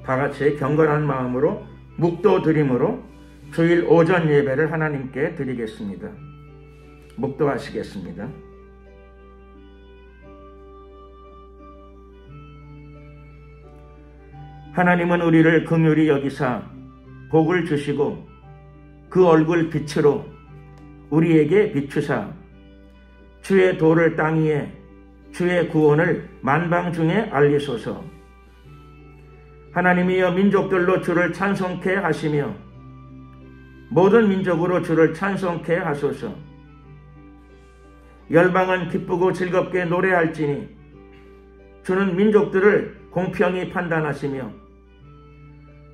다같이 경건한 마음으로 묵도드림으로 주일 오전 예배를 하나님께 드리겠습니다. 묵도하시겠습니다. 하나님은 우리를 긍휼히 여기사 복을 주시고 그 얼굴 빛으로 우리에게 비추사 주의 도를 땅 위에 주의 구원을 만방 중에 알리소서. 하나님이여 민족들로 주를 찬송케 하시며 모든 민족으로 주를 찬송케 하소서. 열방은 기쁘고 즐겁게 노래할지니 주는 민족들을 공평히 판단하시며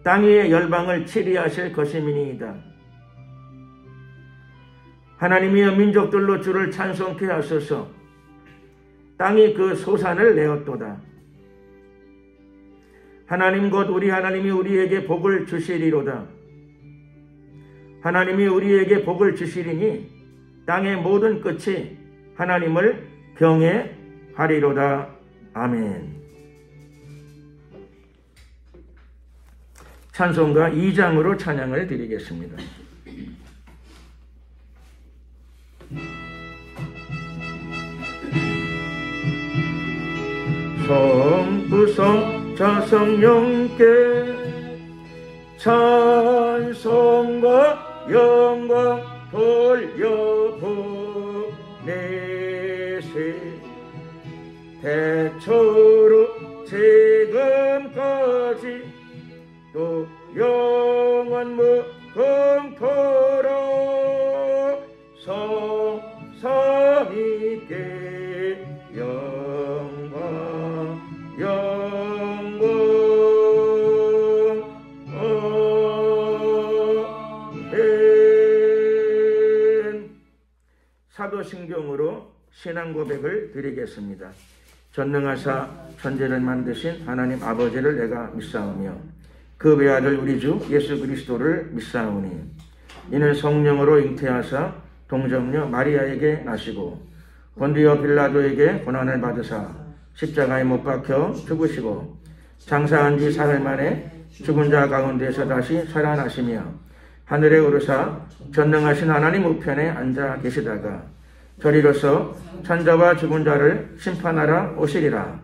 땅 위의 열방을 치리하실 것임이니이다. 하나님이여 민족들로 주를 찬송케 하소서. 땅이 그 소산을 내었도다. 하나님 곧 우리 하나님이 우리에게 복을 주시리로다. 하나님이 우리에게 복을 주시리니 땅의 모든 끝이 하나님을 경외하리로다. 아멘. 찬송가 2장으로 찬양을 드리겠습니다. 성부성 자성령께 찬송과 영광 돌려보내세. 대초로 지금까지 또 영원 무궁토록 성삼위께 영광 아멘. 사도신경으로 신앙 고백을 드리겠습니다. 전능하사 천지를 만드신 하나님 아버지를 내가 믿사오며 그 외아들 우리 주 예수 그리스도를 믿사오니 이는 성령으로 잉태하사 동정녀 마리아에게 나시고 본디오 빌라도에게 고난을 받으사 십자가에 못 박혀 죽으시고 장사한 지 사흘 만에 죽은 자 가운데서 다시 살아나시며 하늘에 오르사 전능하신 하나님 우편에 앉아 계시다가 저리로서 천자와 죽은 자를 심판하러 오시리라.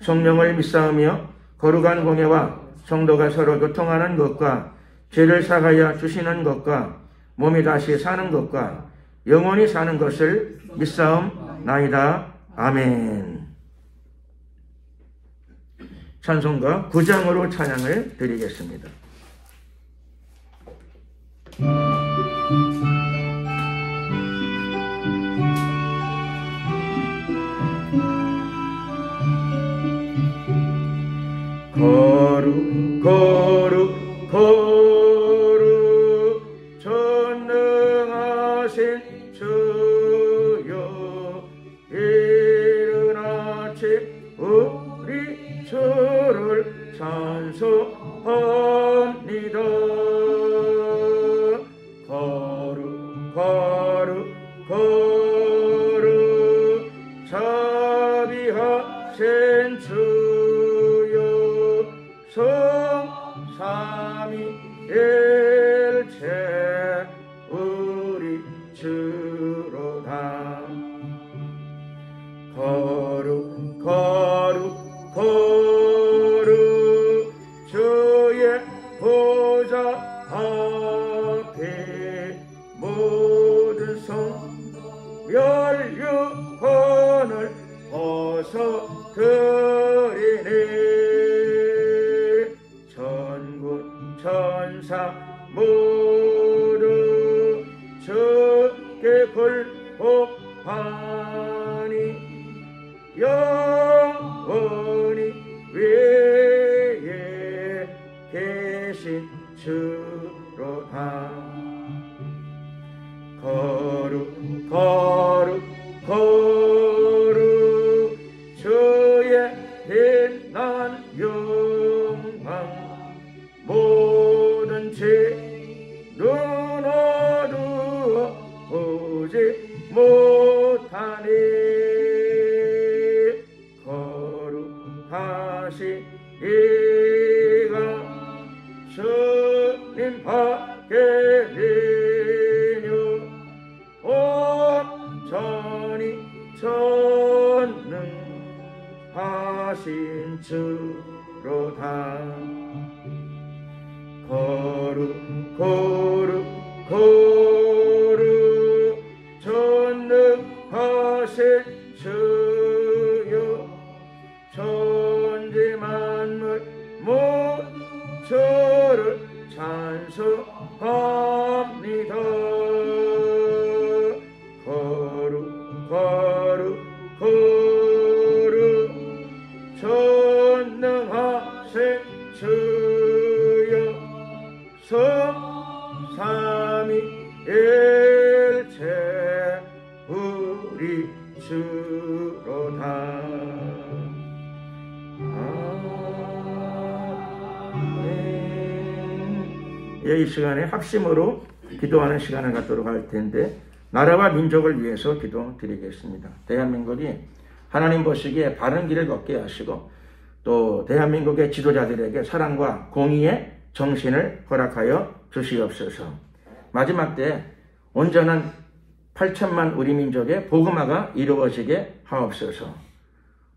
성령을 믿사오며 거룩한 공예와 성도가 서로 교통하는 것과 죄를 사하여 주시는 것과 몸이 다시 사는 것과 영원히 사는 것을 믿사옵나이다. 아멘. 찬송가 9장으로 찬양을 드리겠습니다. 거룩 거룩 거룩 전능하신 주여 이른 아침 우리 주를 찬송합니다. 거룩 거룩 거룩 자비하신 주여 성삼위일체 우리 주로다. 거룩 거룩 거룩 주의 보좌 앞에 모든 성도 멸류관을 벗어드리니 천사 모두 주께 굴복하니 영원히 위에 계신 주로다. 거룩 거룩 거룩 주의 빛난 영광 모든 죄 눈 어두워 보지 못하니 거룩하시니가 전이 전능하신 주로다. 거룩 거룩 거룩 전능하신 주여, 천지 만물 모두를 찬송합니다. 거룩 거룩 거룩 전능하신 주여, 성삼위일체 우리 주로다. 이 시간에 합심으로 기도하는 시간을 갖도록 할 텐데, 나라와 민족을 위해서 기도드리겠습니다. 대한민국이 하나님 보시기에 바른 길을 걷게 하시고, 또 대한민국의 지도자들에게 사랑과 공의의 정신을 허락하여 주시옵소서. 마지막 때 온전한 8천만 우리 민족의 복음화가 이루어지게 하옵소서.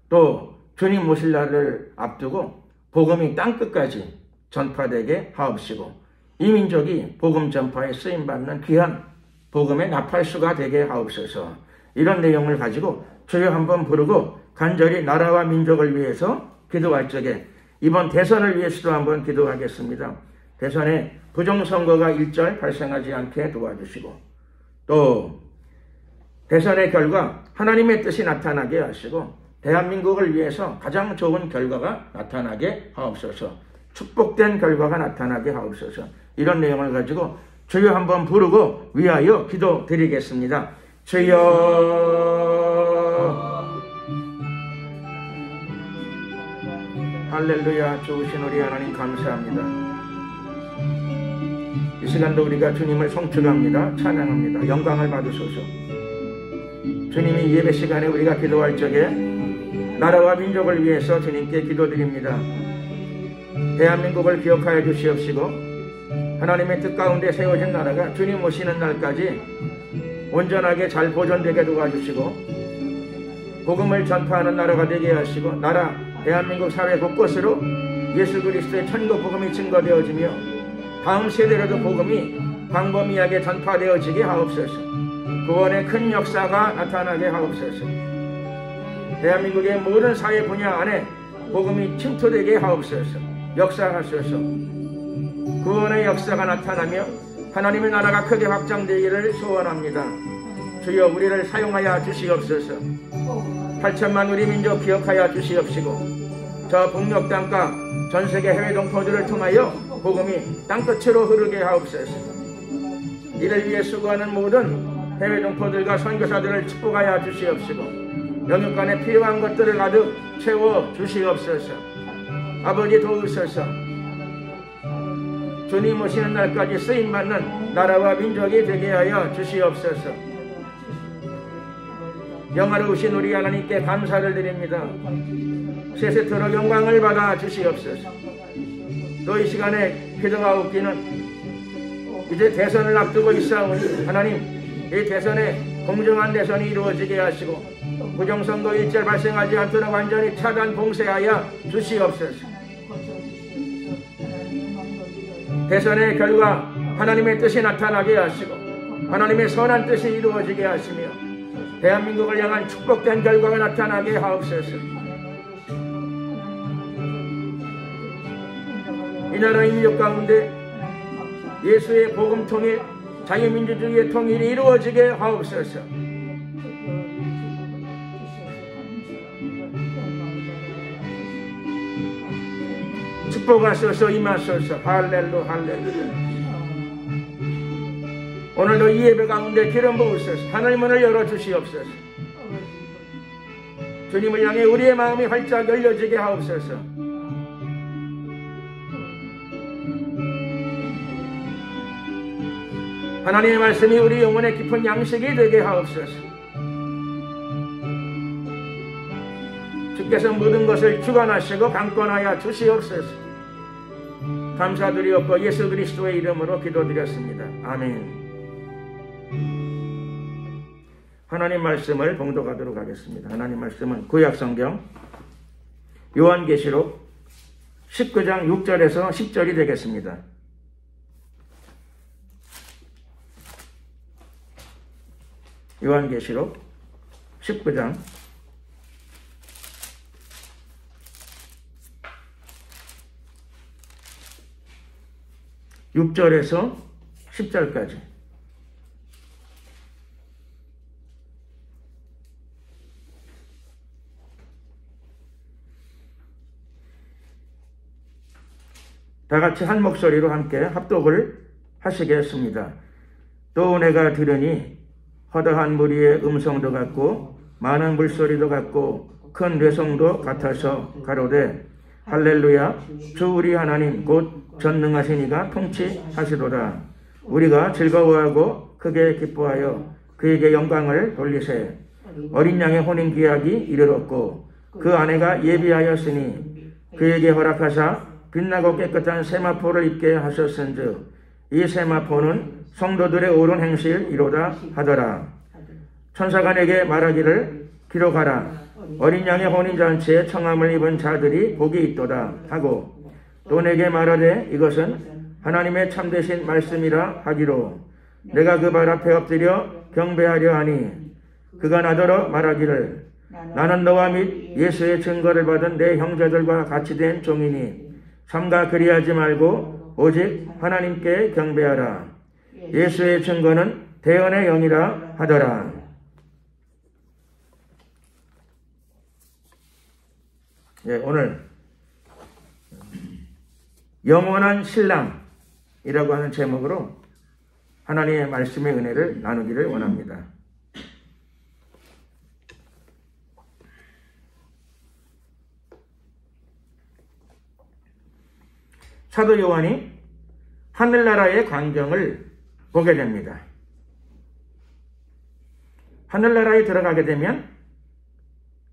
또 주님 오실 날을 앞두고 복음이 땅끝까지 전파되게 하옵시고, 이 민족이 복음 전파에 쓰임받는 귀한 복음의 나팔수가 되게 하옵소서. 이런 내용을 가지고 주여 한번 부르고 간절히 나라와 민족을 위해서 기도할 적에 이번 대선을 위해서도 한번 기도하겠습니다. 대선에 부정선거가 일절 발생하지 않게 도와주시고, 또 대선의 결과 하나님의 뜻이 나타나게 하시고, 대한민국을 위해서 가장 좋은 결과가 나타나게 하옵소서. 축복된 결과가 나타나게 하옵소서. 이런 내용을 가지고 주여 한번 부르고 위하여 기도드리겠습니다. 주여, 할렐루야. 좋으신 우리 하나님 감사합니다. 이 시간도 우리가 주님을 송축합니다. 찬양합니다. 영광을 받으소서. 주님이 예배 시간에 우리가 기도할 적에 나라와 민족을 위해서 주님께 기도드립니다. 대한민국을 기억하여 주시옵시고, 하나님의 뜻 가운데 세워진 나라가 주님 오시는 날까지 온전하게 잘 보존되게 도와주시고, 복음을 전파하는 나라가 되게 하시고, 나라 대한민국 사회 곳곳으로 예수 그리스도의 천국 복음이 증거되어지며 다음 세대로도 복음이 광범위하게 전파되어지게 하옵소서. 구원의 큰 역사가 나타나게 하옵소서. 대한민국의 모든 사회 분야 안에 복음이 침투되게 하옵소서. 역사하소서. 구원의 역사가 나타나며 하나님의 나라가 크게 확장되기를 소원합니다. 주여, 우리를 사용하여 주시옵소서. 8천만 우리 민족 기억하여 주시옵시고, 저 북녘 땅과 전세계 해외 동포들을 통하여 복음이 땅끝으로 흐르게 하옵소서. 이를 위해 수고하는 모든 해외 동포들과 선교사들을 축복하여 주시옵시고, 영육간에 필요한 것들을 가득 채워 주시옵소서. 아버지 도우소서. 주님 오시는 날까지 쓰임받는 나라와 민족이 되게 하여 주시옵소서. 영화로우신 우리 하나님께 감사를 드립니다. 세세토록 영광을 받아 주시옵소서. 또 이 시간에 기도가 없기는 이제 대선을 앞두고 있사오니 하나님, 이 대선에 공정한 대선이 이루어지게 하시고 부정선거 일절 발생하지 않도록 완전히 차단 봉쇄하여 주시옵소서. 대선의 결과 하나님의 뜻이 나타나게 하시고 하나님의 선한 뜻이 이루어지게 하시며 대한민국을 향한 축복된 결과가 나타나게 하옵소서. 이 나라 인류 가운데 예수의 복음 통일, 자유민주주의의 통일이 이루어지게 하옵소서. 축복하소서. 임하소서. 할렐루 할렐루야. 오늘도 이 예배 가운데 기름 부으소서. 하늘 문을 열어주시옵소서. 주님을 향해 우리의 마음이 활짝 열려지게 하옵소서. 하나님의 말씀이 우리 영혼의 깊은 양식이 되게 하옵소서. 주께서 모든 것을 주관하시고 강권하여 주시옵소서. 감사드리옵고 예수 그리스도의 이름으로 기도드렸습니다. 아멘. 하나님 말씀을 봉독하도록 하겠습니다. 하나님 말씀은 구약성경 요한계시록 19장 6절에서 10절이 되겠습니다. 요한계시록 19장 6절에서 10절까지. 다 같이 한 목소리로 함께 합독을 하시겠습니다. 또 내가 들으니 허다한 무리의 음성도 같고 많은 물소리도 같고 큰 뇌성도 같아서 가로되 할렐루야 주 우리 하나님 곧 전능하신 이가 통치하시도다. 우리가 즐거워하고 크게 기뻐하여 그에게 영광을 돌리세. 어린 양의 혼인기약이 이르렀고 그 아내가 예비하였으니 그에게 허락하사 빛나고 깨끗한 세마포를 입게 하셨은즉 이 세마포는 성도들의 옳은 행실이로다 하더라. 천사가 내게 말하기를 기록하라. 어린 양의 혼인잔치에 청함을 입은 자들이 복이 있도다 하고 또 내게 말하되 이것은 하나님의 참되신 말씀이라 하기로 내가 그 발 앞에 엎드려 경배하려 하니 그가 나더러 말하기를 나는 너와 및 예수의 증거를 받은 내 형제들과 같이 된 종이니 삼가 그리하지 말고 오직 하나님께 경배하라. 예수의 증거는 대언의 영이라 하더라. 예, 오늘 영원한 신랑이라고 하는 제목으로 하나님의 말씀의 은혜를 나누기를 원합니다. 사도 요한이 하늘나라의 광경을 보게 됩니다. 하늘나라에 들어가게 되면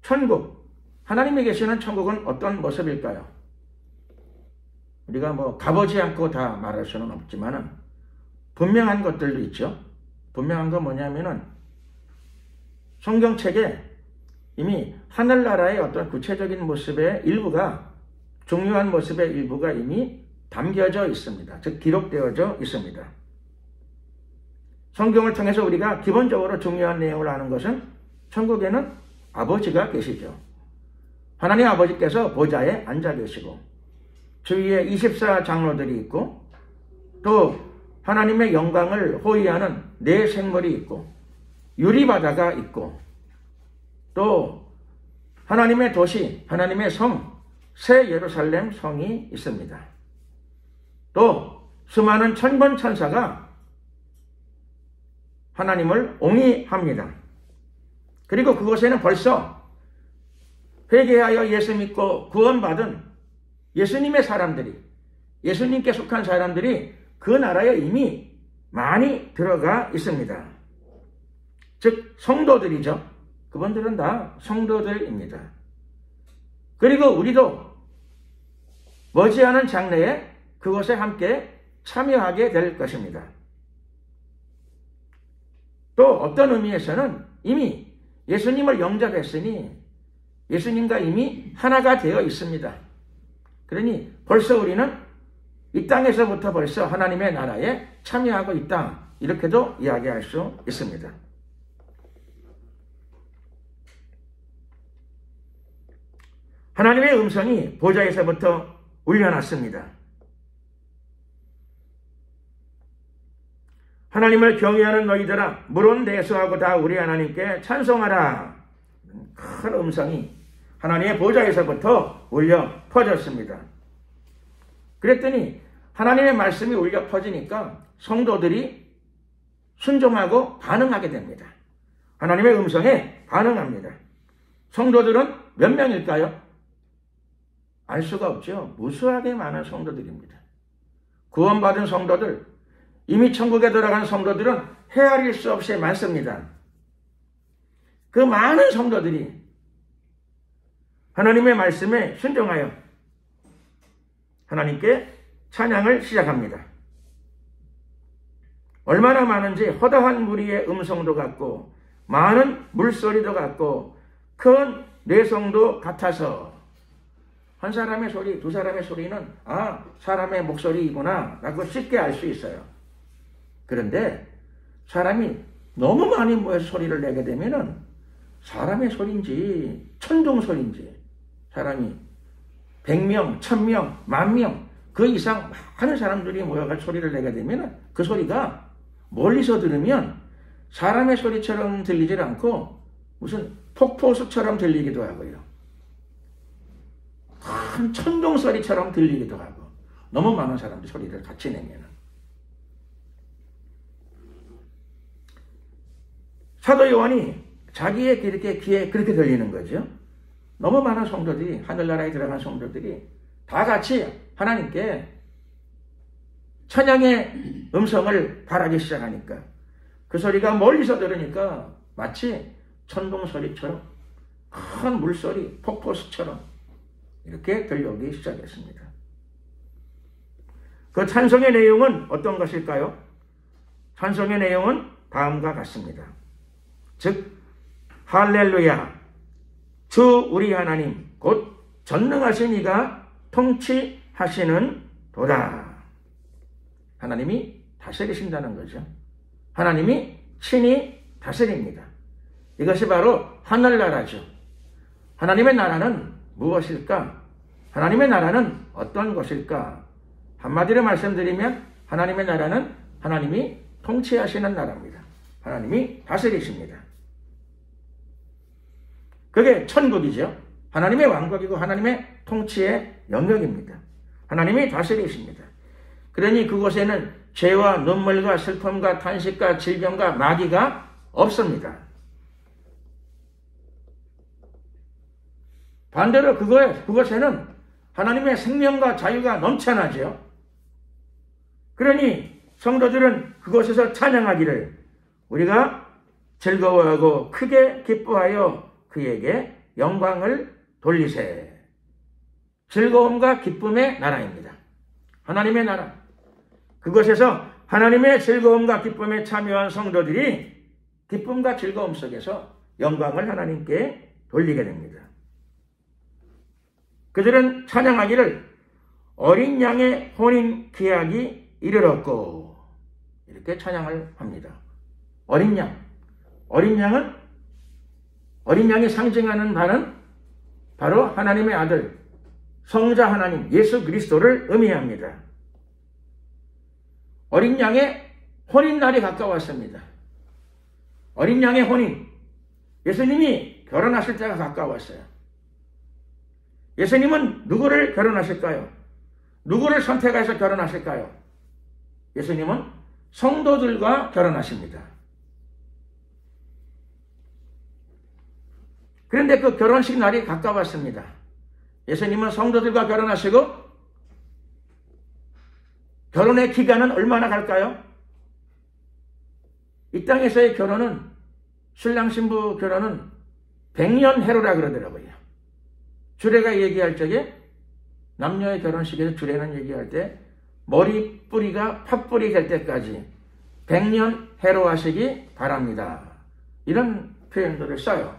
천국, 하나님이 계시는 천국은 어떤 모습일까요? 우리가 가보지 않고 다 말할 수는 없지만 분명한 것들도 있죠. 분명한 건 뭐냐면은 성경책에 이미 하늘나라의 어떤 구체적인 모습의 일부가, 중요한 모습의 일부가 이미 담겨져 있습니다. 즉 기록되어져 있습니다. 성경을 통해서 우리가 기본적으로 중요한 내용을 아는 것은 천국에는 아버지가 계시죠. 하나님 아버지께서 보좌에 앉아 계시고 주위에 24장로들이 있고 또 하나님의 영광을 호위하는 네 생물이 있고 유리바다가 있고 또 하나님의 도시, 하나님의 성, 새 예루살렘 성이 있습니다. 또 수많은 천번 천사가 하나님을 옹이합니다. 그리고 그곳에는 벌써 회개하여 예수 믿고 구원받은 예수님의 사람들이, 예수님께 속한 사람들이 그 나라에 이미 많이 들어가 있습니다. 즉 성도들이죠. 그분들은 다 성도들입니다. 그리고 우리도 머지않은 장래에 그것에 함께 참여하게 될 것입니다. 또 어떤 의미에서는 이미 예수님을 영접했으니 예수님과 이미 하나가 되어 있습니다. 그러니 벌써 우리는 이 땅에서부터 벌써 하나님의 나라에 참여하고 있다. 이렇게도 이야기할 수 있습니다. 하나님의 음성이 보좌에서부터 울려났습니다. 하나님을 경외하는 너희들아 물은 대수하고 다 우리 하나님께 찬송하라. 큰 음성이 하나님의 보좌에서부터 울려 퍼졌습니다. 그랬더니 하나님의 말씀이 울려 퍼지니까 성도들이 순종하고 반응하게 됩니다. 하나님의 음성에 반응합니다. 성도들은 몇 명일까요? 알 수가 없죠. 무수하게 많은 성도들입니다. 구원받은 성도들, 이미 천국에 들어간 성도들은 헤아릴 수 없이 많습니다. 그 많은 성도들이 하나님의 말씀에 순종하여 하나님께 찬양을 시작합니다. 얼마나 많은지 허다한 무리의 음성도 같고 많은 물소리도 같고 큰 내성도 같아서 한 사람의 소리, 두 사람의 소리는 사람의 목소리이구나 라고 쉽게 알 수 있어요. 그런데 사람이 너무 많이 모여서 소리를 내게 되면은 사람의 소리인지 천둥 소리인지 사람이 100명, 1000명, 10,000명 그 이상 많은 사람들이 모여서 소리를 내게 되면은 그 소리가 멀리서 들으면 사람의 소리처럼 들리질 않고 무슨 폭포수처럼 들리기도 하고요. 큰 천둥 소리처럼 들리기도 하고 너무 많은 사람들이 소리를 같이 내면은 사도 요한이 자기의 귀에 그렇게 들리는 거죠. 너무 많은 성도들이 하늘나라에 들어간 성도들이 다 같이 하나님께 찬양의 음성을 바라기 시작하니까 그 소리가 멀리서 들으니까 마치 천둥 소리처럼 큰 물소리, 폭포수처럼 이렇게 들려오기 시작했습니다. 그 찬송의 내용은 어떤 것일까요? 찬송의 내용은 다음과 같습니다. 즉 할렐루야 주 우리 하나님 곧 전능하신 이가 통치하시는 도다. 하나님이 다스리신다는 거죠. 하나님이 친히 다스립니다. 이것이 바로 하늘나라죠. 하나님의 나라는 무엇일까? 하나님의 나라는 어떤 것일까? 한마디로 말씀드리면 하나님의 나라는 하나님이 통치하시는 나라입니다. 하나님이 다스리십니다. 그게 천국이죠. 하나님의 왕국이고 하나님의 통치의 영역입니다. 하나님이 다스리십니다. 그러니 그곳에는 죄와 눈물과 슬픔과 탄식과 질병과 마귀가 없습니다. 반대로 그곳에는 하나님의 생명과 자유가 넘쳐나죠. 그러니 성도들은 그곳에서 찬양하기를 우리가 즐거워하고 크게 기뻐하여 그에게 영광을 돌리세. 즐거움과 기쁨의 나라입니다. 하나님의 나라. 그곳에서 하나님의 즐거움과 기쁨에 참여한 성도들이 기쁨과 즐거움 속에서 영광을 하나님께 돌리게 됩니다. 그들은 찬양하기를 어린 양의 혼인 기약이 이르렀고 이렇게 찬양을 합니다. 어린 양. 어린 양이 상징하는 바는 바로 하나님의 아들 성자 하나님 예수 그리스도를 의미합니다. 어린 양의 혼인날이 가까웠습니다. 어린 양의 혼인. 예수님이 결혼하실 때가 가까웠어요. 예수님은 누구를 결혼하실까요? 누구를 선택해서 결혼하실까요? 예수님은 성도들과 결혼하십니다. 그런데 그 결혼식 날이 가까웠습니다. 예수님은 성도들과 결혼하시고 결혼의 기간은 얼마나 갈까요? 이 땅에서의 결혼은 신랑 신부 결혼은 100년 해로라 그러더라고요. 주례가 얘기할 적에 남녀의 결혼식에서 주례는 얘기할 때 머리 뿌리가 팥뿌리 될 때까지 100년 해로하시기 바랍니다. 이런 표현들을 써요.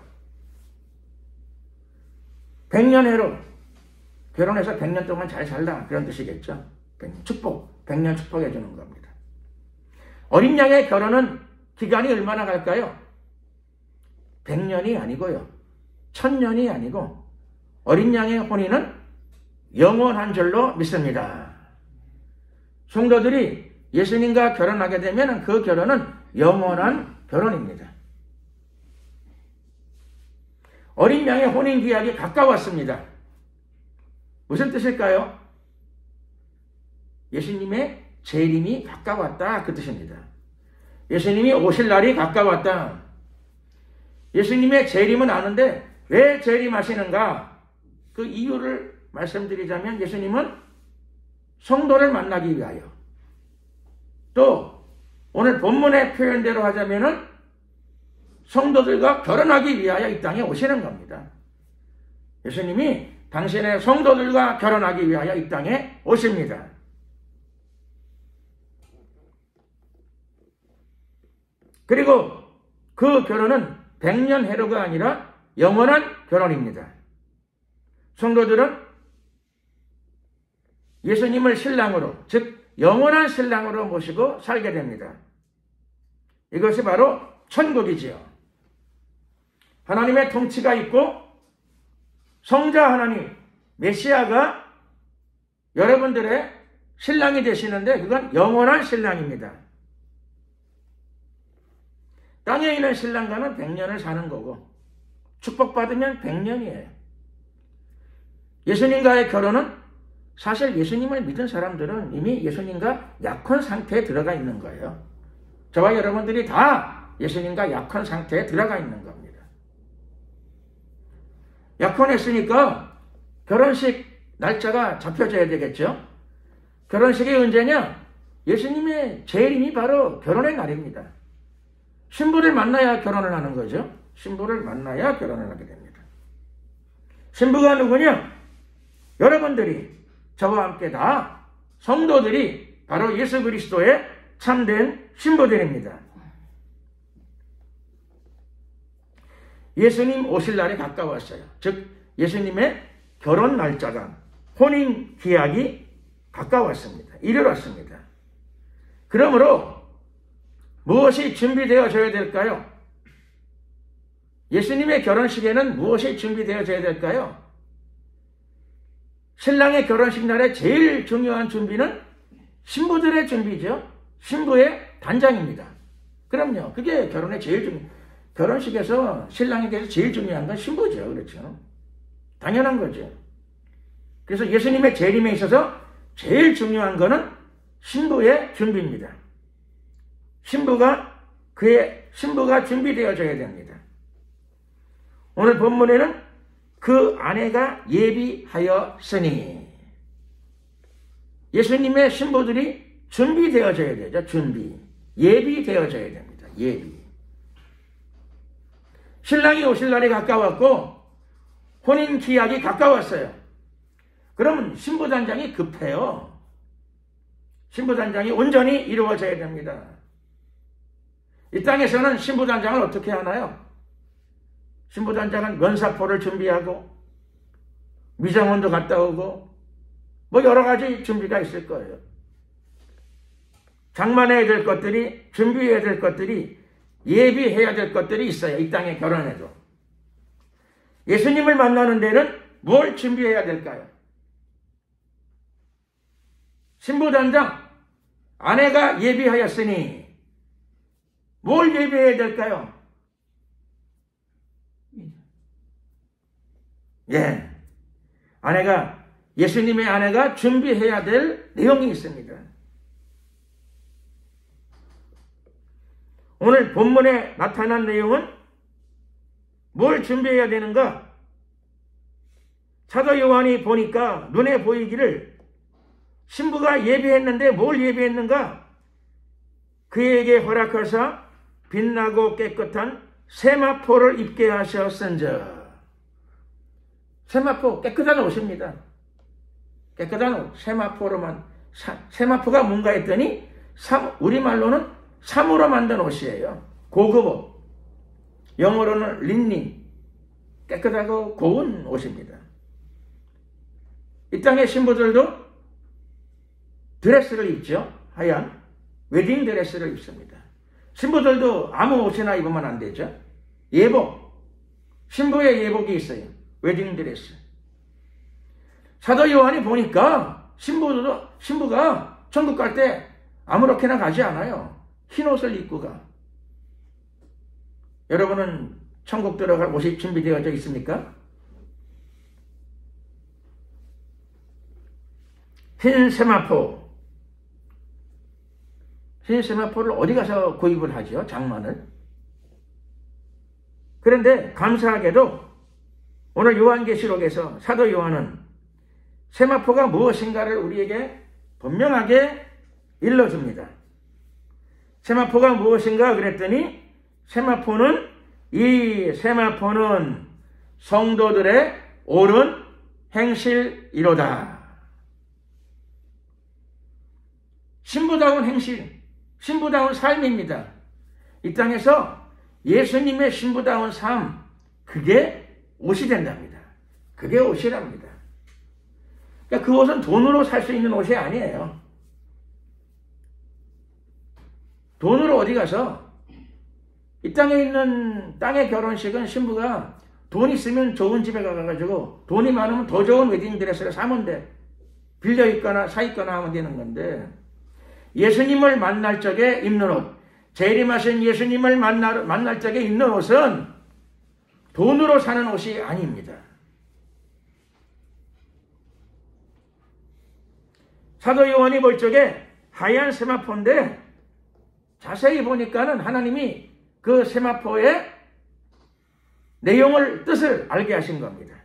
100년 해로. 결혼해서 100년 동안 잘 살라. 그런 뜻이겠죠. 축복. 100년 축복해 주는 겁니다. 어린 양의 결혼은 기간이 얼마나 갈까요? 100년이 아니고요. 1000년이 아니고 어린 양의 혼인은 영원한 줄로 믿습니다. 성도들이 예수님과 결혼하게 되면 그 결혼은 영원한 결혼입니다. 어린 양의 혼인 기약이 가까웠습니다. 무슨 뜻일까요? 예수님의 재림이 가까웠다 그 뜻입니다. 예수님이 오실 날이 가까웠다. 예수님의 재림은 아는데 왜 재림하시는가? 그 이유를 말씀드리자면 예수님은 성도를 만나기 위하여 또 오늘 본문의 표현대로 하자면은 성도들과 결혼하기 위하여 이 땅에 오시는 겁니다. 예수님이 당신의 성도들과 결혼하기 위하여 이 땅에 오십니다. 그리고 그 결혼은 백년 해로가 아니라 영원한 결혼입니다. 성도들은 예수님을 신랑으로, 즉 영원한 신랑으로 모시고 살게 됩니다. 이것이 바로 천국이지요. 하나님의 통치가 있고 성자 하나님, 메시아가 여러분들의 신랑이 되시는데 그건 영원한 신랑입니다. 땅에 있는 신랑과는 100년을 사는 거고 축복받으면 100년이에요. 예수님과의 결혼은 사실 예수님을 믿은 사람들은 이미 예수님과 약혼 상태에 들어가 있는 거예요. 저와 여러분들이 다 예수님과 약혼 상태에 들어가 있는 겁니다. 약혼했으니까 결혼식 날짜가 잡혀져야 되겠죠. 결혼식이 언제냐? 예수님의 재림이 바로 결혼의 날입니다. 신부를 만나야 결혼을 하는 거죠. 신부를 만나야 결혼을 하게 됩니다. 신부가 누구냐? 여러분들이, 저와 함께 다 성도들이 바로 예수 그리스도의 참된 신부들입니다. 예수님 오실 날이 가까웠어요. 즉 예수님의 결혼 날짜가, 혼인 기약이 가까웠습니다. 이르렀습니다. 그러므로 무엇이 준비되어져야 될까요? 예수님의 결혼식에는 무엇이 준비되어져야 될까요? 신랑의 결혼식 날에 제일 중요한 준비는 신부들의 준비죠. 신부의 단장입니다. 그럼요. 그게 결혼의 결혼식에서 신랑에게서 제일 중요한 건 신부죠. 그렇죠. 당연한 거죠. 그래서 예수님의 재림에 있어서 제일 중요한 거는 신부의 준비입니다. 신부가 준비되어져야 됩니다. 오늘 본문에는 그 아내가 예비하였으니, 예수님의 신부들이 준비되어져야 되죠. 예비되어져야 됩니다. 예비. 신랑이 오실 날이 가까웠고 혼인 기약이 가까웠어요. 그러면 신부단장이 급해요. 신부단장이 온전히 이루어져야 됩니다. 이 땅에서는 신부단장을 어떻게 하나요? 신부단장은 면사포를 준비하고 미장원도 갔다 오고 뭐 여러 가지 준비가 있을 거예요. 장만해야 될 것들이, 준비해야 될 것들이, 예비해야 될 것들이 있어요. 이 땅에 결혼해도. 예수님을 만나는 데는 뭘 준비해야 될까요? 신부단장, 아내가 예비하였으니 뭘 예비해야 될까요? 예, 예수님의 아내가 준비해야 될 내용이 있습니다. 오늘 본문에 나타난 내용은 뭘 준비해야 되는가? 사도 요한이 보니까 눈에 보이기를 신부가 예비했는데 뭘 예비했는가? 그에게 허락하사 빛나고 깨끗한 세마포를 입게 하셨은즉. 세마포, 깨끗한 옷입니다. 깨끗한 옷, 세마포로만. 세마포가 뭔가 했더니 우리말로는 사무로 만든 옷이에요. 고급 옷. 영어로는 린닌. 깨끗하고 고운 옷입니다. 이 땅의 신부들도 드레스를 입죠. 하얀 웨딩 드레스를 입습니다. 신부들도 아무 옷이나 입으면 안 되죠. 예복. 신부의 예복이 있어요. 웨딩 드레스. 사도 요한이 보니까 신부가 천국 갈 때 아무렇게나 가지 않아요. 흰 옷을 입고 가. 여러분은 천국 들어갈 옷이 준비되어져 있습니까? 흰 세마포. 흰 세마포를 어디 가서 구입을 하죠? 장만을. 그런데 감사하게도 오늘 요한계시록에서 사도 요한은 세마포가 무엇인가를 우리에게 분명하게 일러줍니다. 세마포가 무엇인가 그랬더니 이 세마포는 성도들의 옳은 행실이로다. 신부다운 행실, 신부다운 삶입니다. 이 땅에서 예수님의 신부다운 삶, 그게 옷이 된답니다. 그게 옷이랍니다. 그러니까 그 옷은 돈으로 살 수 있는 옷이 아니에요. 돈으로 어디 가서 이 땅에 있는 땅의 결혼식은 신부가 돈 있으면 좋은 집에 가가지고 돈이 많으면 더 좋은 웨딩드레스를 사면 돼. 빌려 입거나 사 입거나 하면 되는 건데 예수님을 만날 적에 입는 옷, 재림하신 예수님을 만날 적에 입는 옷은 돈으로 사는 옷이 아닙니다. 사도 요한이 볼 적에 하얀 세마포인데 자세히 보니까는 하나님이 그 세마포의 내용을, 뜻을 알게 하신 겁니다.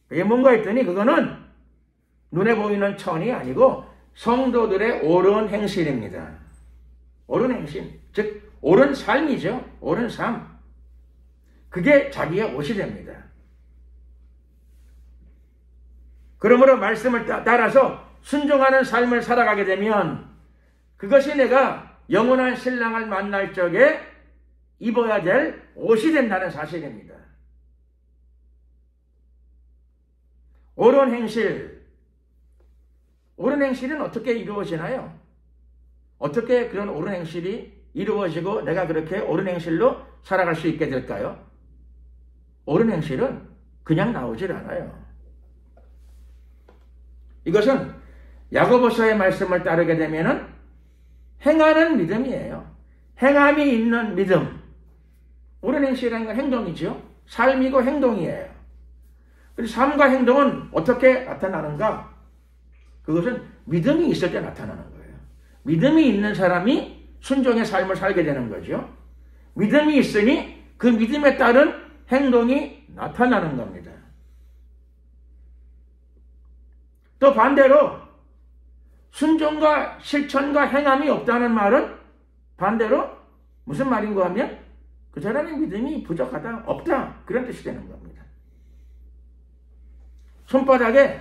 그게 뭔가 했더니 그거는 눈에 보이는 천이 아니고 성도들의 옳은 행실입니다. 옳은 행실, 즉 옳은 삶이죠. 옳은 삶. 그게 자기의 옷이 됩니다. 그러므로 말씀을 따라서 순종하는 삶을 살아가게 되면 그것이 내가 영원한 신랑을 만날 적에 입어야 될 옷이 된다는 사실입니다. 옳은 행실. 옳은 행실은 어떻게 이루어지나요? 어떻게 그런 옳은 행실이 이루어지고 내가 그렇게 옳은 행실로 살아갈 수 있게 될까요? 옳은 행실은 그냥 나오질 않아요. 이것은 야고보서의 말씀을 따르게 되면은 행하는 믿음이에요. 행함이 있는 믿음. 옳은 행실이라는 건 행동이죠. 삶이고 행동이에요. 그래서 삶과 행동은 어떻게 나타나는가? 그것은 믿음이 있을 때 나타나는 거예요. 믿음이 있는 사람이 순종의 삶을 살게 되는 거죠. 믿음이 있으니 그 믿음에 따른 행동이 나타나는 겁니다. 또 반대로 순종과 실천과 행함이 없다는 말은 반대로 무슨 말인가 하면 그 사람의 믿음이 부족하다, 없다, 그런 뜻이 되는 겁니다. 손바닥에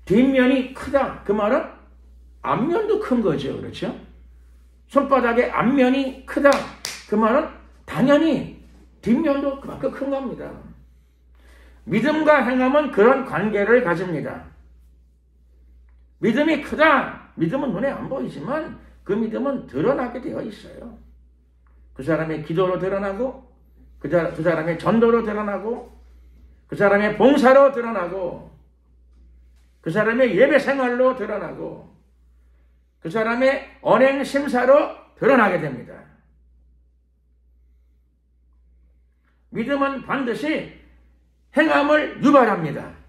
뒷면이 크다, 그 말은 앞면도 큰 거죠. 그렇죠? 손바닥에 앞면이 크다, 그 말은 당연히 뒷면도 그만큼 큰 겁니다. 믿음과 행함은 그런 관계를 가집니다. 믿음이 크다, 믿음은 눈에 안 보이지만 그 믿음은 드러나게 되어 있어요. 그 사람의 기도로 드러나고 그 사람의 전도로 드러나고 그 사람의 봉사로 드러나고 그 사람의 예배 생활로 드러나고 그 사람의 언행 심사로 드러나게 됩니다. 믿음은 반드시 행함을 유발합니다.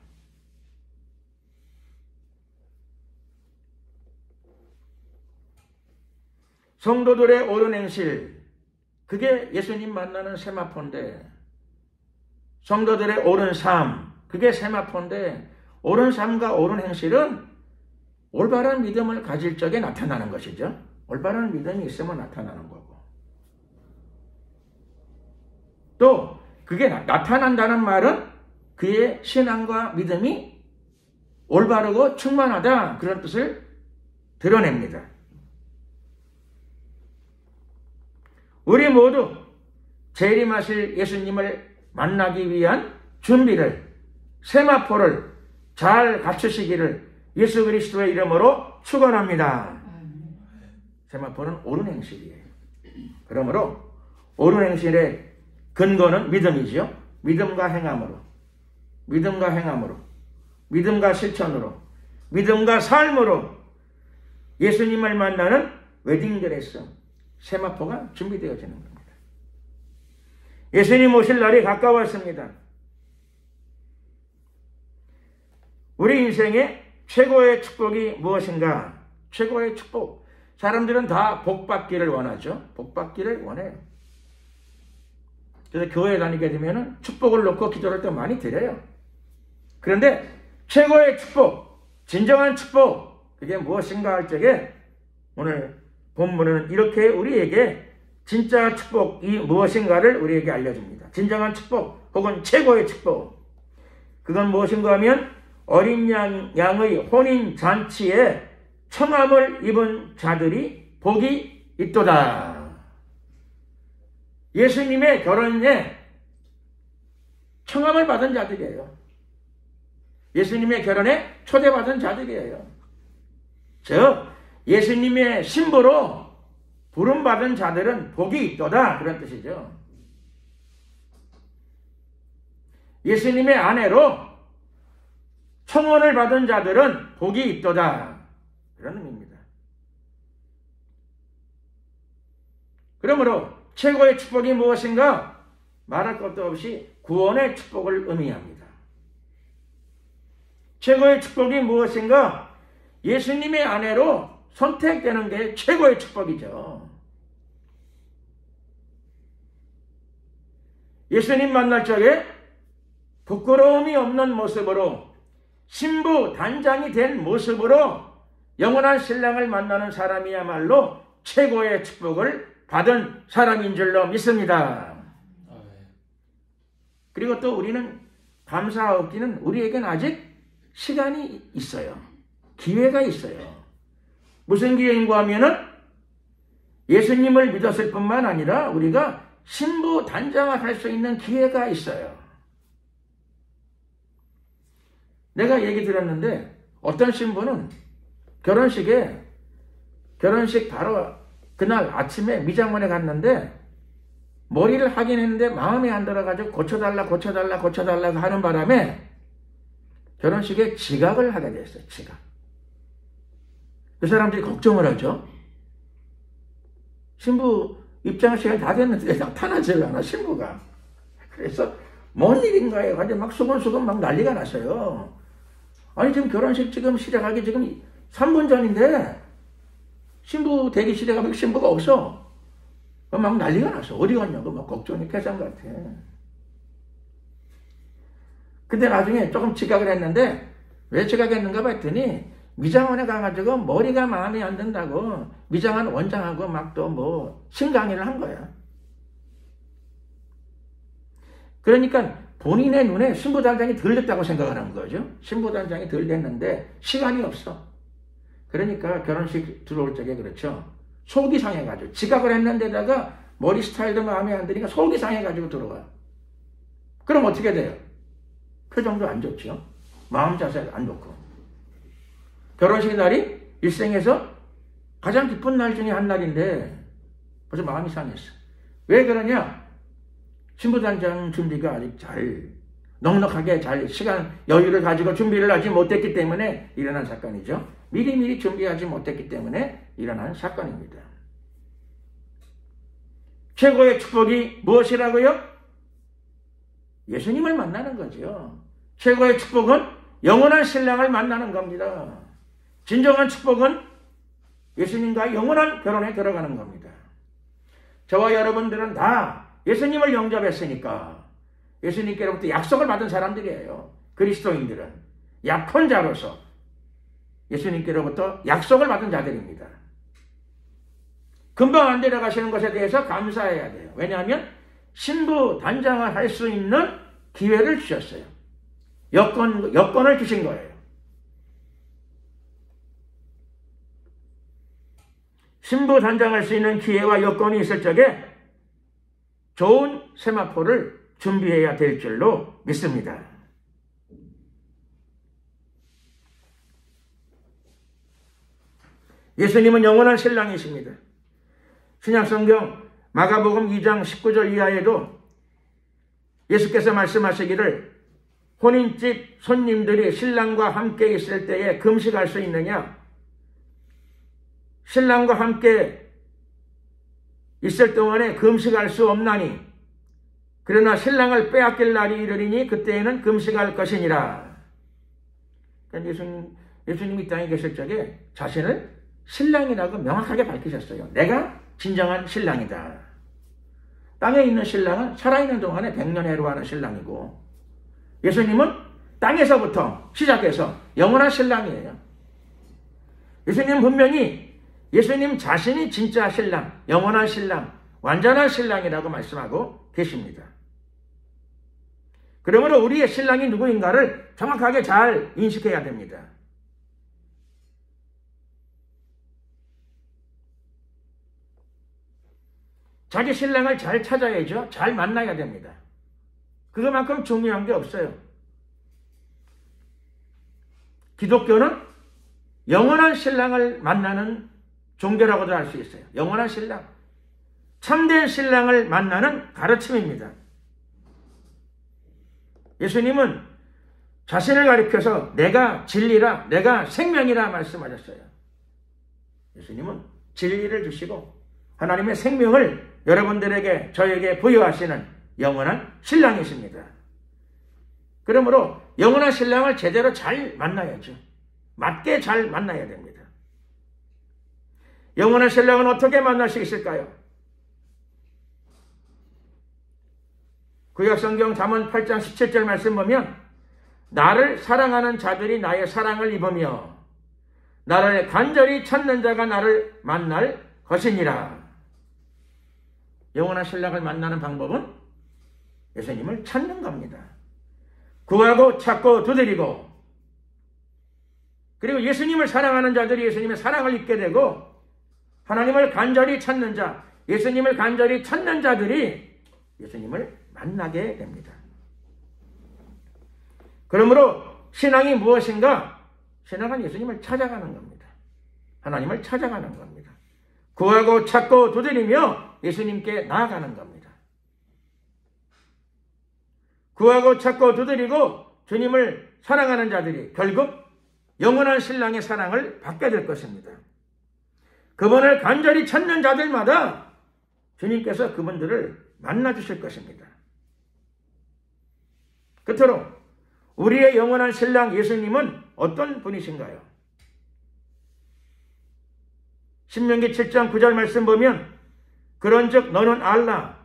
성도들의 옳은 행실, 그게 예수님 만나는 세마포인데, 성도들의 옳은 삶, 그게 세마포인데, 옳은 삶과 옳은 행실은 올바른 믿음을 가질 적에 나타나는 것이죠. 올바른 믿음이 있으면 나타나는 거고. 또 그게 나타난다는 말은 그의 신앙과 믿음이 올바르고 충만하다, 그런 뜻을 드러냅니다. 우리 모두 재림하실 예수님을 만나기 위한 준비를, 세마포를 잘 갖추시기를 예수 그리스도의 이름으로 축원합니다. 세마포는 옳은 행실이에요. 그러므로 옳은 행실의 근거는 믿음이죠. 믿음과 행함으로, 믿음과 행함으로, 믿음과 실천으로, 믿음과 삶으로 예수님을 만나는 웨딩드레스, 세마포가 준비되어지는 겁니다. 예수님 오실 날이 가까웠습니다. 우리 인생의 최고의 축복이 무엇인가? 최고의 축복. 사람들은 다 복받기를 원하죠. 복받기를 원해요. 그래서 교회에 다니게 되면 축복을 놓고 기도를 또 많이 드려요. 그런데 최고의 축복, 진정한 축복, 그게 무엇인가 할 적에 오늘 본문은 이렇게 우리에게 진짜 축복이 무엇인가를 우리에게 알려줍니다. 진정한 축복 혹은 최고의 축복. 그건 무엇인가 하면 어린 양의 혼인 잔치에 청함을 입은 자들이 복이 있도다. 예수님의 결혼에 청함을 받은 자들이에요. 예수님의 결혼에 초대받은 자들이에요. 즉 예수님의 신부로 부름받은 자들은 복이 있도다, 그런 뜻이죠. 예수님의 아내로 청혼을 받은 자들은 복이 있도다, 그런 의미입니다. 그러므로 최고의 축복이 무엇인가? 말할 것도 없이 구원의 축복을 의미합니다. 최고의 축복이 무엇인가? 예수님의 아내로 선택되는 게 최고의 축복이죠. 예수님 만날 적에 부끄러움이 없는 모습으로 신부 단장이 된 모습으로 영원한 신랑을 만나는 사람이야말로 최고의 축복을 받은 사람인 줄로 믿습니다. 그리고 또 우리는 감사하기는 우리에겐 아직 시간이 있어요. 기회가 있어요. 무슨 기회인가 하면은 예수님을 믿었을 뿐만 아니라 우리가 신부 단장을 할 수 있는 기회가 있어요. 내가 얘기 들었는데 어떤 신부는 결혼식 바로 그날 아침에 미장원에 갔는데 머리를 하긴 했는데 마음에 안 들어가지고 고쳐달라 하는 바람에 결혼식에 지각을 하게 됐어요. 지각. 그 사람들이 걱정을 하죠. 신부 입장 시간이 다 됐는데 나타나질 않아, 신부가. 그래서 뭔 일인가요? 가지고 막 수근수근 막 난리가 났어요. 아니 지금 결혼식 지금 시작하기 지금 3분 전인데 신부 대기실에 가면 신부가 없어. 막 난리가 났어. 어디 갔냐고 막 걱정이 태산 같아. 근데 나중에 조금 지각을 했는데 왜 지각했는가 봤더니 미장원에 가가지고 머리가 마음에 안 든다고 미장원 원장하고 막 또 뭐 신강의를 한 거야. 그러니까 본인의 눈에 신부단장이 덜 됐다고 생각하는 거죠. 신부단장이 덜 됐는데 시간이 없어. 그러니까 결혼식 들어올 적에 그렇죠. 속이 상해가지고 지각을 했는데다가 머리 스타일도 마음에 안 드니까 속이 상해가지고 들어와. 그럼 어떻게 돼요? 표정도 안 좋죠. 마음 자세가 안 좋고. 결혼식 날이 일생에서 가장 기쁜 날 중에 한 날인데 벌써 마음이 상했어. 왜 그러냐? 신부단장 준비가 아직 넉넉하게 시간 여유를 가지고 준비를 하지 못했기 때문에 일어난 사건이죠. 미리미리 준비하지 못했기 때문에 일어난 사건입니다. 최고의 축복이 무엇이라고요? 예수님을 만나는 거죠. 최고의 축복은 영원한 신랑을 만나는 겁니다. 진정한 축복은 예수님과 영원한 결혼에 들어가는 겁니다. 저와 여러분들은 다 예수님을 영접했으니까 예수님께로부터 약속을 받은 사람들이에요. 그리스도인들은 약혼자로서 예수님께로부터 약속을 받은 자들입니다. 금방 안 데려가시는 것에 대해서 감사해야 돼요. 왜냐하면 신부 단장을 할 수 있는 기회를 주셨어요. 여건을 주신 거예요. 신부 단장할 수 있는 기회와 여건이 있을 적에 좋은 세마포를 준비해야 될 줄로 믿습니다. 예수님은 영원한 신랑이십니다. 신약성경 마가복음 2장 19절 이하에도 예수께서 말씀하시기를 혼인집 손님들이 신랑과 함께 있을 때에 금식할 수 있느냐? 신랑과 함께 있을 동안에 금식할 수 없나니 그러나 신랑을 빼앗길 날이 이르리니 그때에는 금식할 것이니라. 그러니까 예수님이 이 땅에 계실 적에 자신을 신랑이라고 명확하게 밝히셨어요. 내가 진정한 신랑이다. 땅에 있는 신랑은 살아있는 동안에 백년해로하는 신랑이고 예수님은 땅에서부터 시작해서 영원한 신랑이에요. 예수님은 분명히 예수님 자신이 진짜 신랑, 영원한 신랑, 완전한 신랑이라고 말씀하고 계십니다. 그러므로 우리의 신랑이 누구인가를 정확하게 잘 인식해야 됩니다. 자기 신랑을 잘 찾아야죠. 잘 만나야 됩니다. 그것만큼 중요한 게 없어요. 기독교는 영원한 신랑을 만나는 종교라고도 할 수 있어요. 영원한 신랑. 참된 신랑을 만나는 가르침입니다. 예수님은 자신을 가리켜서 내가 진리라, 내가 생명이라 말씀하셨어요. 예수님은 진리를 주시고 하나님의 생명을 여러분들에게, 저에게 부여하시는 영원한 신랑이십니다. 그러므로 영원한 신랑을 제대로 잘 만나야죠. 맞게 잘 만나야 됩니다. 영원한 신랑은 어떻게 만날 수 있을까요? 구약성경 잠언 8장 17절 말씀 보면 나를 사랑하는 자들이 나의 사랑을 입으며 나를 간절히 찾는 자가 나를 만날 것이니라. 영원한 신랑을 만나는 방법은 예수님을 찾는 겁니다. 구하고 찾고 두드리고, 그리고 예수님을 사랑하는 자들이 예수님의 사랑을 입게 되고 하나님을 간절히 찾는 자, 예수님을 간절히 찾는 자들이 예수님을 만나게 됩니다. 그러므로 신앙이 무엇인가? 신앙은 예수님을 찾아가는 겁니다. 하나님을 찾아가는 겁니다. 구하고 찾고 두드리며 예수님께 나아가는 겁니다. 구하고 찾고 두드리고 주님을 사랑하는 자들이 결국 영원한 신랑의 사랑을 받게 될 것입니다. 그분을 간절히 찾는 자들마다 주님께서 그분들을 만나주실 것입니다. 끝으로 우리의 영원한 신랑 예수님은 어떤 분이신가요? 신명기 7장 9절 말씀 보면 그런즉 너는 알라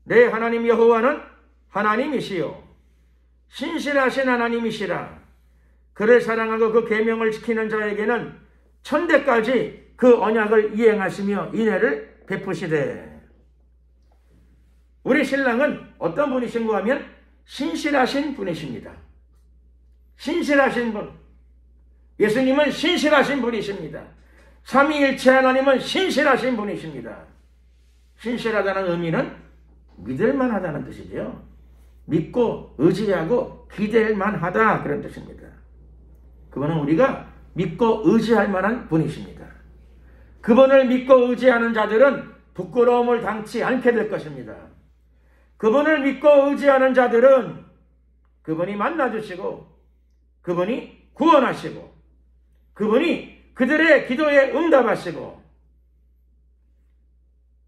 내 하나님 여호와는 하나님이시요 신실하신 하나님이시라. 그를 사랑하고 그 계명을 지키는 자에게는 천대까지 그 언약을 이행하시며 인애를 베푸시되. 우리 신랑은 어떤 분이신가 하면 신실하신 분이십니다. 신실하신 분. 예수님은 신실하신 분이십니다. 삼위일체 하나님은 신실하신 분이십니다. 신실하다는 의미는 믿을만하다는 뜻이죠. 믿고 의지하고 기댈만하다 그런 뜻입니다. 그분은 우리가 믿고 의지할 만한 분이십니다. 그분을 믿고 의지하는 자들은 부끄러움을 당치 않게 될 것입니다. 그분을 믿고 의지하는 자들은 그분이 만나주시고 그분이 구원하시고 그분이 그들의 기도에 응답하시고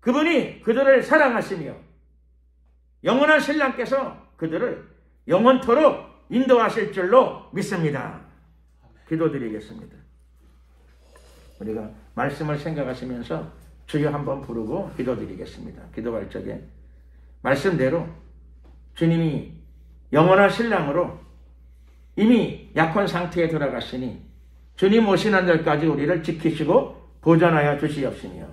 그분이 그들을 사랑하시며 영원한 신랑께서 그들을 영원토록 인도하실 줄로 믿습니다. 기도드리겠습니다. 우리가 말씀을 생각하시면서 주여 한번 부르고 기도드리겠습니다. 기도할 적에 말씀대로 주님이 영원한 신랑으로 이미 약혼 상태에 들어갔으니 주님 오시는 날까지 우리를 지키시고 보존하여 주시옵시며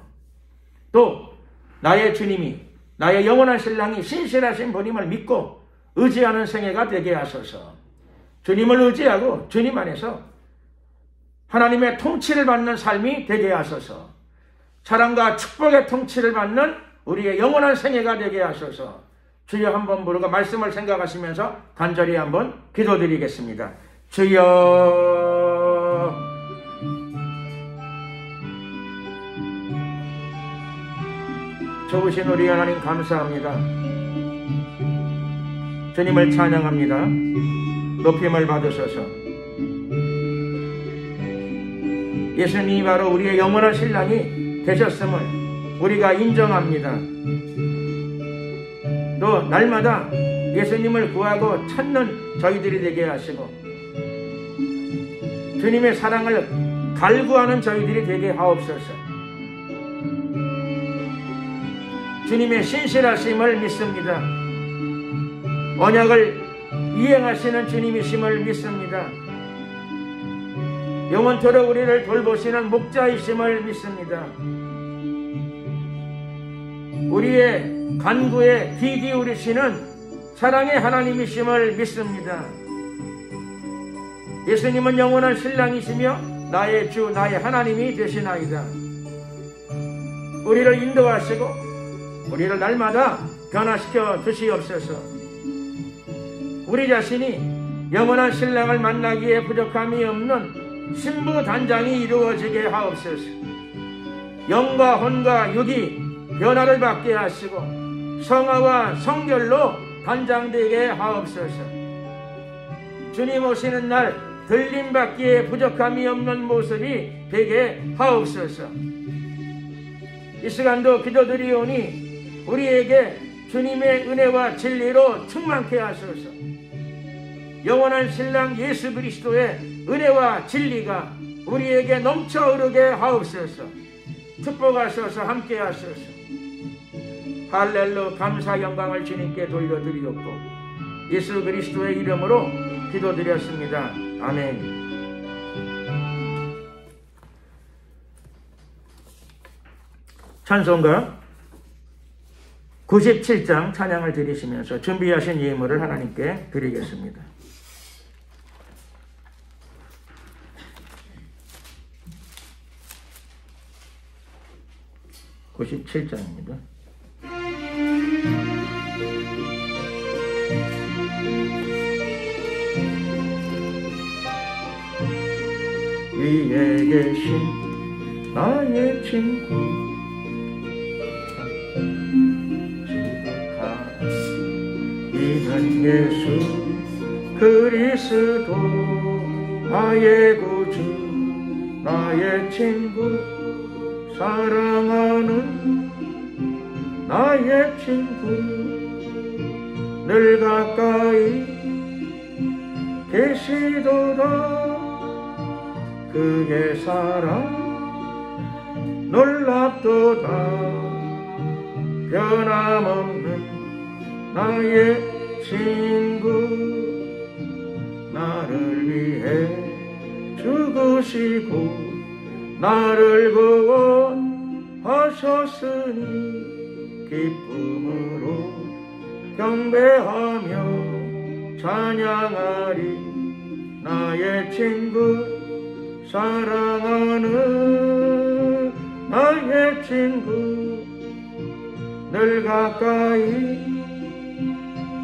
또 나의 주님이 나의 영원한 신랑이 신실하신 분임을 믿고 의지하는 생애가 되게 하소서. 주님을 의지하고 주님 안에서 하나님의 통치를 받는 삶이 되게 하소서. 사랑과 축복의 통치를 받는 우리의 영원한 생애가 되게 하소서. 주여 한번 부르고 말씀을 생각하시면서 간절히 한번 기도드리겠습니다. 주여 좋으신 우리 하나님 감사합니다. 주님을 찬양합니다. 높임을 받으소서. 예수님이 바로 우리의 영원한 신랑이 되셨음을 우리가 인정합니다. 또 날마다 예수님을 구하고 찾는 저희들이 되게 하시고 주님의 사랑을 갈구하는 저희들이 되게 하옵소서. 주님의 신실하심을 믿습니다. 언약을 이행하시는 주님이심을 믿습니다. 영원토록 우리를 돌보시는 목자이심을 믿습니다. 우리의 간구에 귀 기울이시는 사랑의 하나님이심을 믿습니다. 예수님은 영원한 신랑이시며 나의 주 나의 하나님이 되시나이다. 우리를 인도하시고 우리를 날마다 변화시켜 주시옵소서. 우리 자신이 영원한 신랑을 만나기에 부족함이 없는 신부 단장이 이루어지게 하옵소서. 영과 혼과 육이 변화를 받게 하시고 성화와 성결로 단장되게 하옵소서. 주님 오시는 날 들림받기에 부족함이 없는 모습이 되게 하옵소서. 이 시간도 기도드리오니 우리에게 주님의 은혜와 진리로 충만케 하소서. 영원한 신랑 예수 그리스도의 은혜와 진리가 우리에게 넘쳐 흐르게 하옵소서. 축복하소서. 함께 하소서. 할렐루. 감사 영광을 주님께 돌려드리옵고 예수 그리스도의 이름으로 기도드렸습니다. 아멘. 찬송가 97장 찬양을 드리시면서 준비하신 예물을 하나님께 드리겠습니다. (97장입니다) 위에 계신 나의 친구 이는 예수 그리스도 나의 구주 나의 친구 사랑하는 나의 친구 늘 가까이 계시도다 그의 사랑 놀랍도다 변함없는 나의 친구 나를 위해 죽으시고 나를 구원하셨으니 기쁨으로 경배하며 찬양하리 나의 친구 사랑하는 나의 친구 늘 가까이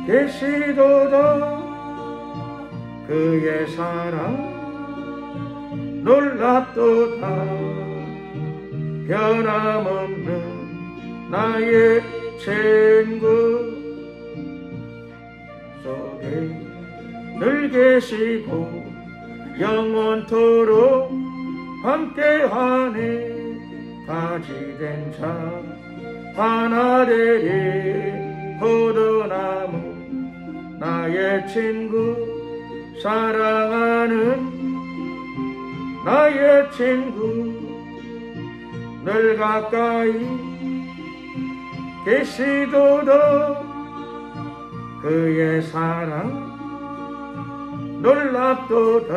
계시도다 그의 사랑 놀랍도다 변함없는 나의 친구 속에 늘 계시고 영원토록 함께하네 가지된 자 하나 되리 포도나무 나의 친구 사랑하는 나의 친구 늘 가까이 계시도다 그의 사랑 놀랍도다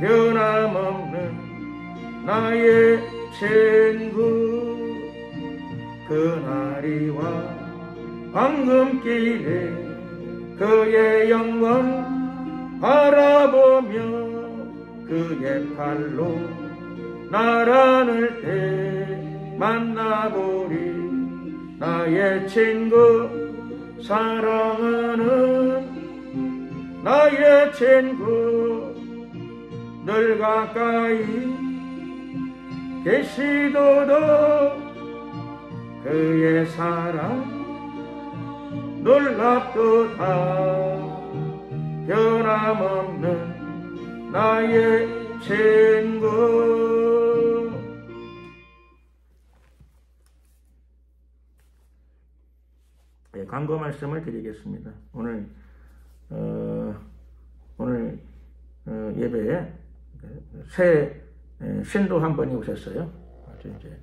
변함없는 나의 친구 그날이와 황금길에 그의 영광 바라보며 그의 팔로 나란을 때 만나보리 나의 친구 사랑하는 나의 친구 늘 가까이 계시도다 그의 사랑 놀랍도다 변함없는 나의 친구 네, 광고 말씀을 드리겠습니다. 오늘 예배에 새 신도 한 분이 오셨어요. 이제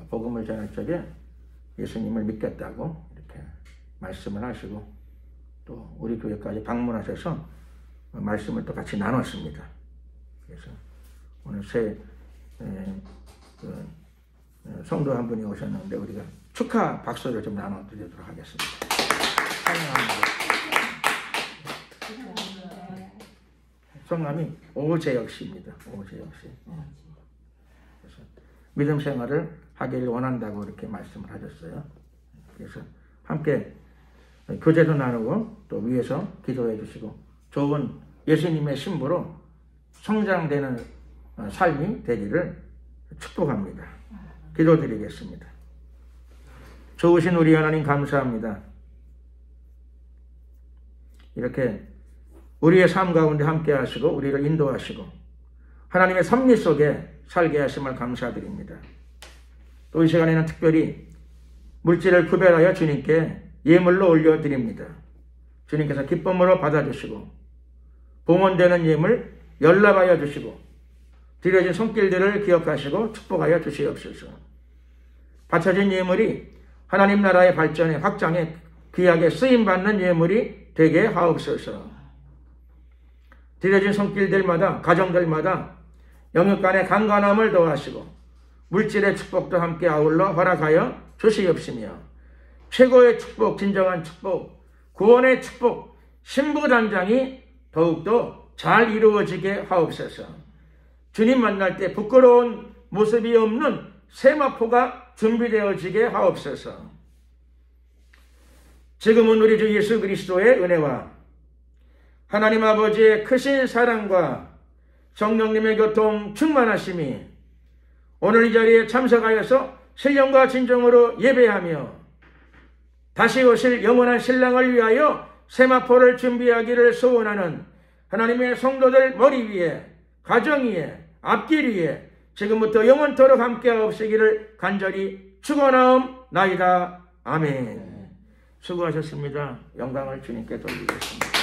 복음을 전할 적에 예수님을 믿겠다고 이렇게 말씀을 하시고 또 우리 교회까지 방문하셔서 말씀을 또 같이 나눴습니다. 그래서 오늘 새 성도 한 분이 오셨는데 우리가 축하 박수를 좀 나눠드리도록 하겠습니다. 찬양합니다. 성함이 오재혁 씨입니다. 오재혁 씨. 그래서 믿음 생활을 하기를 원한다고 이렇게 말씀을 하셨어요. 그래서 함께 교제도 나누고 또 위에서 기도해 주시고 좋은 예수님의 신부로 성장되는 삶이 되기를 축복합니다. 기도드리겠습니다. 좋으신 우리 하나님 감사합니다. 이렇게 우리의 삶 가운데 함께 하시고 우리를 인도하시고 하나님의 섭리 속에 살게 하심을 감사드립니다. 또 이 시간에는 특별히 물질을 구별하여 주님께 예물로 올려드립니다. 주님께서 기쁨으로 받아주시고 봉헌되는 예물 연락하여 주시고 드려진 손길들을 기억하시고 축복하여 주시옵소서. 바쳐진 예물이 하나님 나라의 발전에 확장에 귀하게 쓰임받는 예물이 되게 하옵소서. 드려진 손길들마다 가정들마다 영육 간의 강건함을 더하시고 물질의 축복도 함께 아울러 허락하여 주시옵시며 최고의 축복, 진정한 축복, 구원의 축복, 신부단장이 더욱더 잘 이루어지게 하옵소서. 주님 만날 때 부끄러운 모습이 없는 세마포가 준비되어지게 하옵소서. 지금은 우리 주 예수 그리스도의 은혜와 하나님 아버지의 크신 사랑과 성령님의 교통 충만하심이 오늘 이 자리에 참석하여서 신령과 진정으로 예배하며 다시 오실 영원한 신랑을 위하여 세마포를 준비하기를 소원하는 하나님의 성도들 머리 위에, 가정 위에, 앞길 위에 지금부터 영원토록 함께 하옵시기를 간절히 축원하옵나이다. 아멘. 수고하셨습니다. 영광을 주님께 돌리겠습니다.